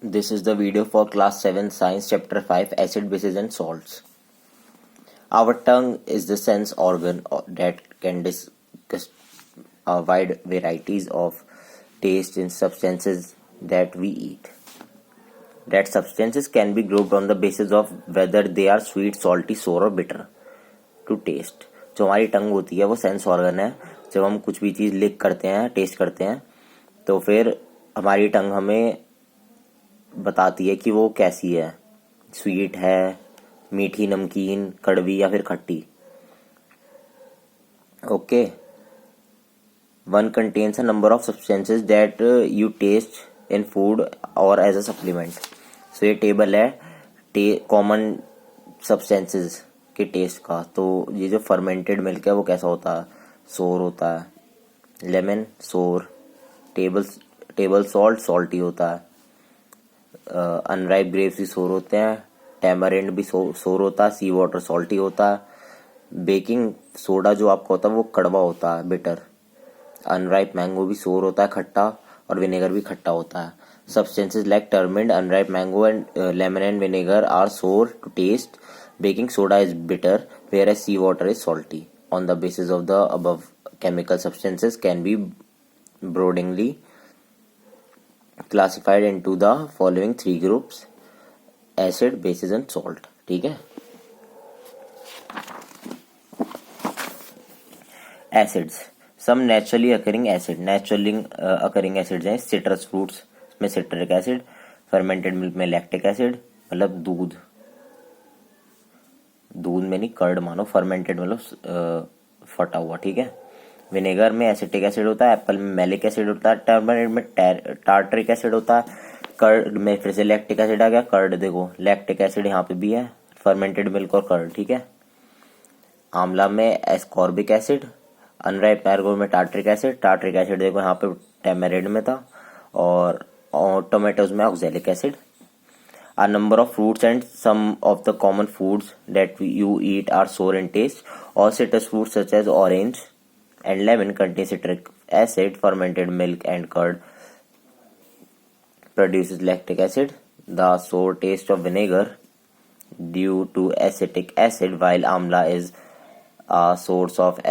This is the video for class 7 science chapter 5 acid bases and salts. Our tongue is the sense organ that can discuss wide varieties of taste in substances that we eat. That substances can be grouped on the basis of whether they are sweet, salty, sour or bitter to taste. जो हमारी टंग होती है वो sense organ है. जब हम कुछ भी चीज़ लिक करते हैं, टेस्ट करते हैं, तो फिर हमारी टंग हमें बताती है कि वो कैसी है, स्वीट है, मीठी, नमकीन, कड़वी या फिर खट्टी. Okay. One contains a number of substances that you taste in food और एज अ सप्लीमेंट. सो ये टेबल है कॉमन सब्सटेंसेस के टेस्ट का. तो ये जो फर्मेंटेड मिल्क है वो कैसा होता है, सोर होता है. लेमन सोर, टेबल सॉल्ट सॉल्टी होता है. अनराइप ग्रेप्स भी सोर होते हैं. टैमरिंड भी सोर होता है. सी वाटर सॉल्टी होता है. बेकिंग सोडा जो आपका होता है वो कड़वा होता है, बिटर. अनराइप मैंगो भी सोर होता है, खट्टा. और विनेगर भी खट्टा होता है. Substances like turmeric, unripe mango and lemon and vinegar are sour to taste. Baking soda is bitter, whereas seawater is salty. On the basis of the above, chemical substances can be broadly classified into the following three groups: acid, bases and salt. ठीक है. Acids. Some naturally occurring acid. Naturally occurring acids हैं citrus fruits में citric acid, fermented milk में lactic acid, मतलब दूध में नहीं, curd मानो, फर्मेंटेड मतलब फटा हुआ. ठीक है. विनेगर में एसिटिक एसिड होता है. एप्पल में मैलिक एसिड होता है. टर्मरिक में टार्टरिक एसिड होता है. कर्ड में फिर से लैक्टिक एसिड आ गया. कर्ड देखो, लैक्टिक एसिड यहाँ पे भी है, फर्मेंटेड मिल्क और कर्ड. ठीक है. आंवला में एस्कॉर्बिक एसिड. अनराइप मैंगो में टार्टरिक एसिड. टार्टरिक एसिड देखो यहाँ पे टैमरिंड में था. और tomatoes में oxalic acid. A number of fruits and some of the common foods that you eat are sour in taste. All citrus fruits such as orange and lemon contain citric acid. Fermented milk and curd produces lactic acid. The sour taste of vinegar due to acetic acid, while amla is a source of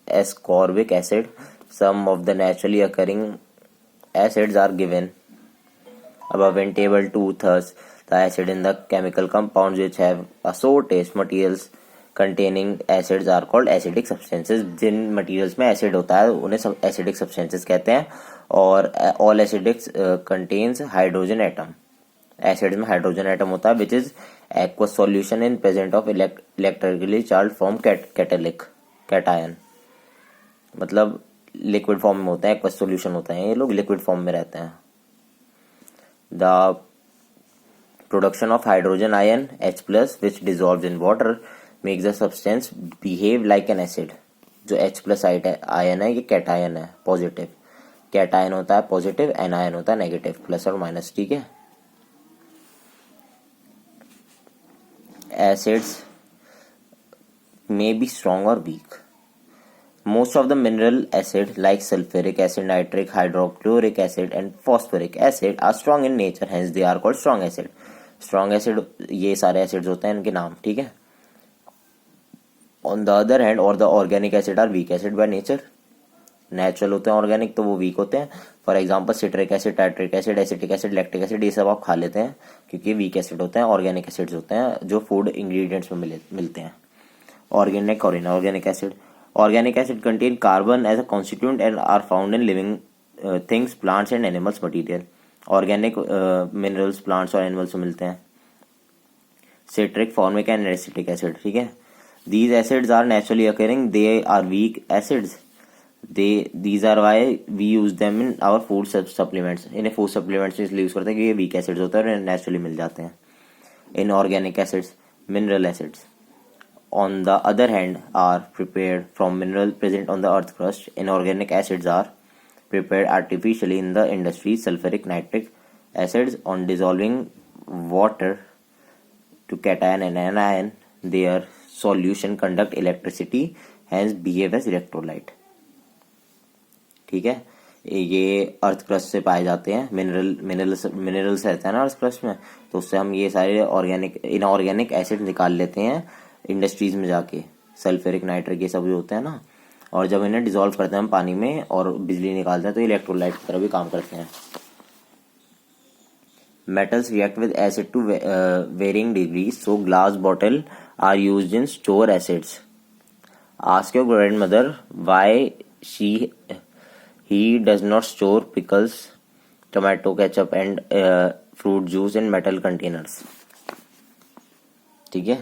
ascorbic acid. Some of the naturally occurring acids are given above in table 2. Thus, the acid in the chemical compounds which have a sour taste, materials containing acids are called acidic substances. Jin materials में acid होता है उन्हें acidic substances कहते हैं. और all acidic contains hydrogen atom. Acid में hydrogen atom होता है which is aqueous solution in presence of electrically charged form cation. मतलब लिक्विड फॉर्म में होते हैं, एक्वस सॉल्यूशन होता है, ये लोग लिक्विड फॉर्म में रहते हैं. The production of hydrogen ion H+ which dissolves in water makes the substance behave like an acid. जो H+ आयन है ये कैटायन है, पॉजिटिव. कैटायन होता है पॉजिटिव, एनायन होता है नेगेटिव, प्लस और माइनस. ठीक है. एसिड्स मे बी स्ट्रॉन्ग और week. Most of the mineral acid like sulfuric acid, nitric, hydrochloric acid and phosphoric acid are strong in nature, hence they are called strong acid. Strong acid ये सारे acids होते हैं, इनके नाम. ठीक है. On the other hand, or the organic acid are weak acid by nature. Natural होते हैं organic तो वो weak होते हैं. For example, citric acid, tartaric acid, acetic acid, lactic acid, ये सब आप खा लेते हैं क्योंकि weak acid होते हैं. Organic acids होते हैं जो food ingredients में मिलते हैं. Organic और inorganic acid. Organic acid contain carbon as a constituent and are found in living things, plants and animals material. Organic minerals plants और animals में मिलते हैं. Citric, formic and acetic acid. ठीक है. These acids are naturally occurring. They are weak acids. These are why we use them in our food supplements. इन्हें food supplements में इसलिए use करते हैं कि ये weak acids होते हैं और naturally मिल जाते हैं. Inorganic acids, mineral acids, on the other hand, are prepared from mineral present on the earth crust. Inorganic acids are prepared artificially in the industry. Sulfuric, nitric acids on dissolving water to cation and anion. Their solution conduct electricity, hence behave as electrolyte. ठीक है. ये earth crust से पाए जाते हैं, minerals रहते हैं ना अर्थ क्रस्ट में, तो उससे हम ये सारे इनऑर्गेनिक एसिड निकाल लेते हैं इंडस्ट्रीज में जाके, सल्फ्यूरिक, नाइट्रिक, ये सब जो होते हैं ना, और जब इन्हें डिसॉल्व करते हैं हम पानी में और बिजली निकालते हैं तो इलेक्ट्रोलाइट की तरह भी काम करते हैं। Metals react with acid to varying degrees, so glass bottles are used in store acids. Ask your grandmother why he does not store pickles, tomato ketchup and fruit juice in metal containers. ठीक है,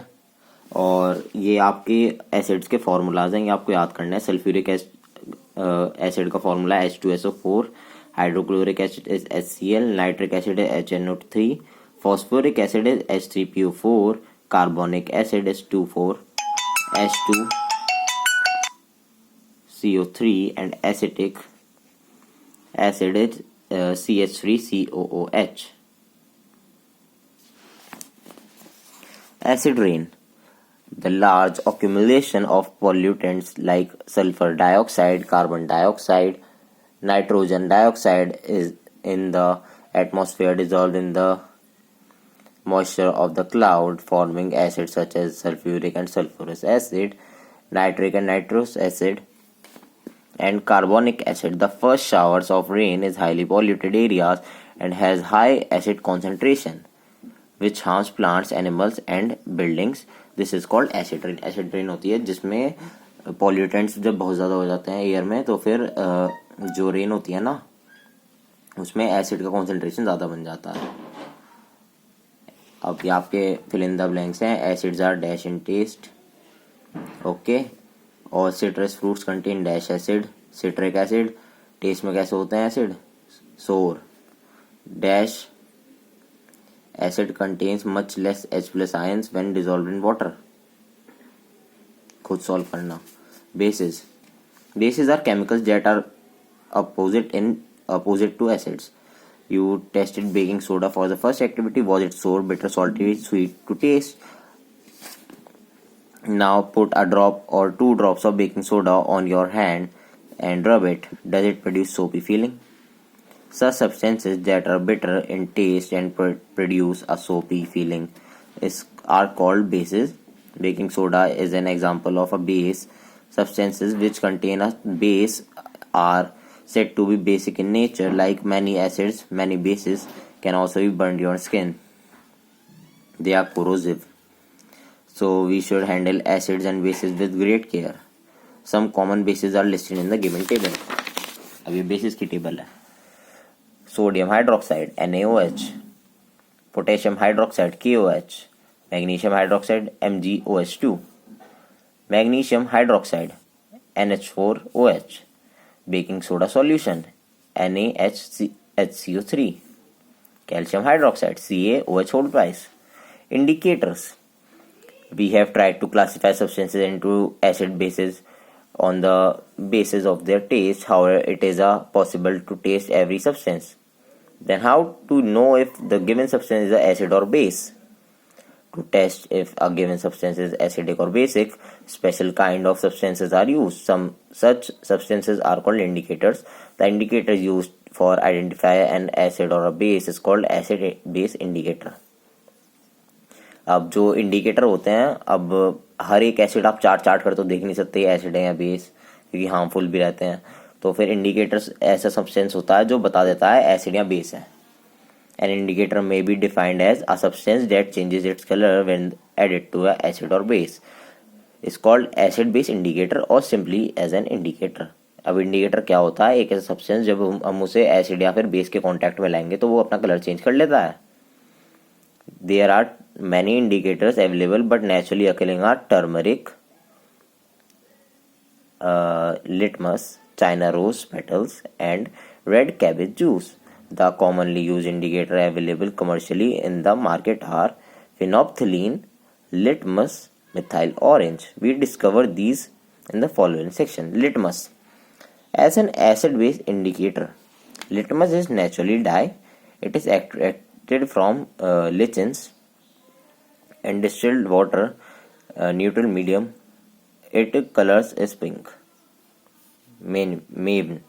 और ये आपके acids के formulas हैं, ये आपको याद करना है। सल्फ्यूरिक एसिड का formula H2SO4, hydrochloric acid is HCl, nitric acid is HNO3, phosphoric acid is H3PO4, carbonic acid is 2,4H2CO3 and acetic acid is CH3COOH. Acid rain. The large accumulation of pollutants like sulfur dioxide, carbon dioxide, nitrogen dioxide is in the atmosphere dissolved in the moisture of the cloud, forming acids such as sulfuric and sulfurous acid, nitric and nitrous acid, and carbonic acid. The first showers of rain is highly polluted areas and has high acid concentration, which harms plants, animals and buildings. This is called acid rain. Acid rain होती है जिसमें pollutants जब बहुत ज़्यादा हो जाते हैं air में, तो फिर जो रेन होती है ना उसमें एसिड का कॉन्सेंट्रेशन ज़्यादा बन जाता है। अब ये आपके फिल इन द ब्लैंक्स हैं। Acids are dash in taste, okay, और citrus fruits contain dash acid, citric acid. Taste में कैसे होते हैं एसिड? Sour. Dash acid contains much less H plus ions when dissolved in water. खुद solve करना। Bases. Bases are chemicals that are opposite to acids. You tested baking soda for the first activity. Was it sour, bitter, salty, sweet to taste? Now put a drop or 2 drops of baking soda on your hand and rub it. Does it produce soapy feeling? Such substances that are bitter in taste and produce a soapy feeling are called bases. Baking soda is an example of a base. Substances which contain a base are said to be basic in nature. Like many acids, many bases can also be burned your skin. They are corrosive. So we should handle acids and bases with great care. Some common bases are listed in the given table. अब ये bases की table है। Sodium hydroxide NaOH, potassium hydroxide KOH, magnesium hydroxide MgOH2, magnesium hydroxide NH4OH, baking soda solution NaHCO3, calcium hydroxide CaOH whole twice. Indicators. We have tried to classify substances into acid bases on the basis of their taste. However, it is possible to taste every substance. Then how to know if the given substance is an acid or base? To test if a given substance is acidic or basic, special kind of substances are used. Some such substances are called indicators. The indicator used for identify an acid or a base is called acid base indicator. अब जो indicator होते हैं, अब हर एक acid आप chart कर तो देख नहीं सकते एसिड है या बेस, क्योंकि हार्मफुल भी रहते हैं। तो फिर इंडिकेटर्स ऐसा सब्सटेंस होता है जो बता देता है एसिड या बेस है। An indicator may be defined as a substance that changes its colour when added to a acid or base is called acid base indicator or simply as an indicator. अब indicator क्या होता है? एक ऐसा substance जब हम उसे acid या फिर बेस के कॉन्टैक्ट में लाएंगे तो वो अपना कलर चेंज कर लेता है। There are many indicators available, but naturally occurring are turmeric, litmus, China rose petals, and red cabbage juice. The commonly used indicator available commercially in the market are phenolphthalein, litmus, methyl orange. We discover these in the following section. Litmus. As an acid-base indicator, litmus is naturally dye. It is extracted from lichens and distilled water, neutral medium. Its colors is pink. Maven.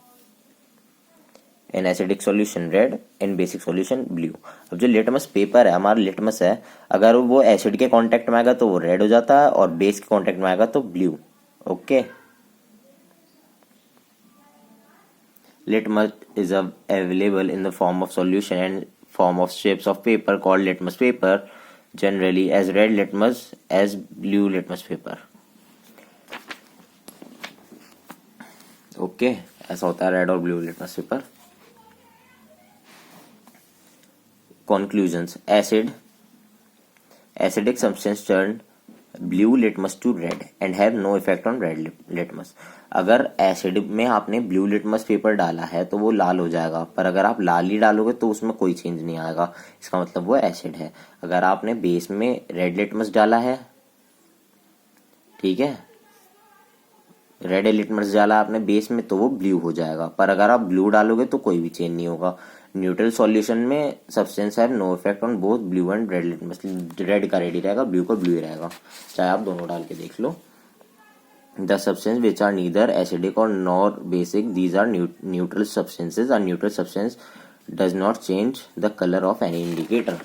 In acidic solution red, in basic solution blue. अब जो litmus paper है, हमारा litmus है, अगर वो acid के contact में आएगा तो वो रेड हो जाता है और बेस के कांटेक्ट में आएगा तो blue. Okay, litmus is available in the form of solution and form of strips of paper called litmus paper, generally as red litmus as blue litmus paper. Okay, ऐसा होता है रेड और blue litmus paper. Conclusions: acidic substance turn blue litmus to red and have no effect on red litmus. अगर acid में आपने blue litmus paper डाला है तो वो लाल हो जाएगा, पर अगर आप लाल ही डालोगे तो उसमें कोई चेंज नहीं आएगा, इसका मतलब वो एसिड है। अगर आपने बेस में रेड लिटमस डाला है, ठीक है, रेड लिटमस डाला आपने बेस में तो वो ब्लू हो जाएगा, पर अगर आप ब्लू डालोगे तो कोई भी चेंज नहीं होगा। न्यूट्रल सॉल्यूशन में substance have no effect on both blue and red litmus. Red का रेड ही रहेगा, ब्लू का ब्लू ही रहेगा, चाहे आप दोनों डाल के देख लो। The substance which are neither acidic or nor basic, these are neutral substances. Are neutral substance does not change the colour of any indicator.